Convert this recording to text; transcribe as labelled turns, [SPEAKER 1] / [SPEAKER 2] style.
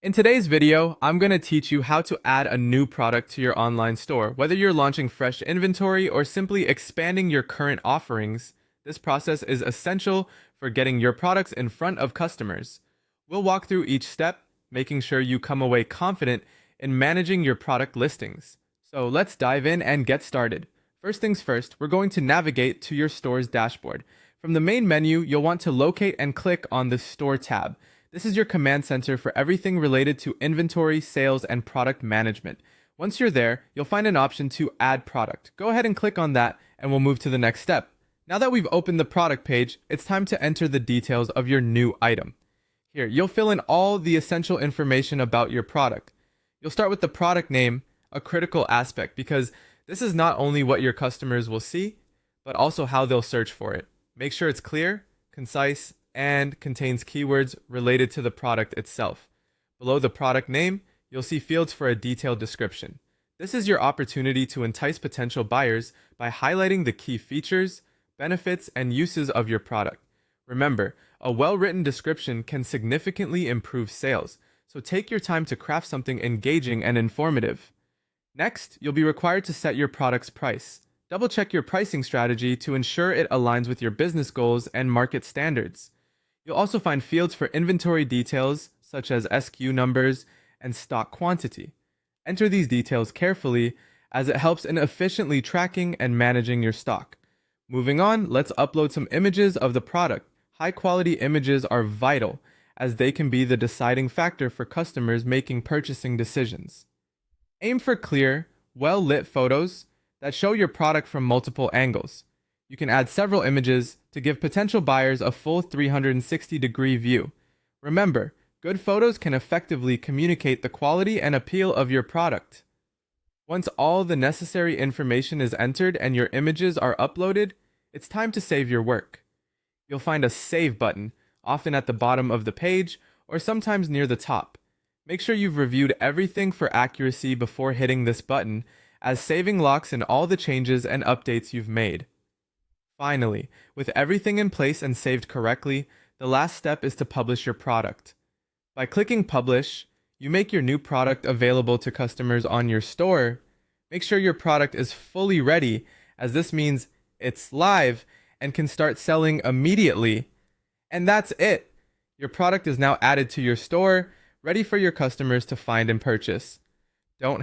[SPEAKER 1] In today's video, I'm going to teach you how to add a new product to your online store. Whether you're launching fresh inventory or simply expanding your current offerings, this process is essential for getting your products in front of customers. We'll walk through each step, making sure you come away confident in managing your product listings. So let's dive in and get started. First things first, we're going to navigate to your store's dashboard. From the main menu, you'll want to locate and click on the Store tab. This is your command center for everything related to inventory, sales, and product management. Once you're there, you'll find an option to add product. Go ahead and click on that, and we'll move to the next step. Now that we've opened the product page, it's time to enter the details of your new item. Here, you'll fill in all the essential information about your product. You'll start with the product name, a critical aspect, because this is not only what your customers will see, but also how they'll search for it. Make sure it's clear, concise, and contains keywords related to the product itself. Below the product name, you'll see fields for a detailed description. This is your opportunity to entice potential buyers by highlighting the key features, benefits, and uses of your product. Remember, a well-written description can significantly improve sales, so take your time to craft something engaging and informative. Next, you'll be required to set your product's price. Double-check your pricing strategy to ensure it aligns with your business goals and market standards. You'll also find fields for inventory details, such as SKU numbers and stock quantity. Enter these details carefully, as it helps in efficiently tracking and managing your stock. Moving on, let's upload some images of the product. High-quality images are vital, as they can be the deciding factor for customers making purchasing decisions. Aim for clear, well-lit photos that show your product from multiple angles. You can add several images to give potential buyers a full 360-degree view. Remember, good photos can effectively communicate the quality and appeal of your product. Once all the necessary information is entered and your images are uploaded, it's time to save your work. You'll find a Save button, often at the bottom of the page or sometimes near the top. Make sure you've reviewed everything for accuracy before hitting this button, as saving locks in all the changes and updates you've made. Finally, with everything in place and saved correctly, the last step is to publish your product. By clicking Publish, you make your new product available to customers on your store. Make sure your product is fully ready, as this means it's live and can start selling immediately. And that's it! Your product is now added to your store, ready for your customers to find and purchase. Don't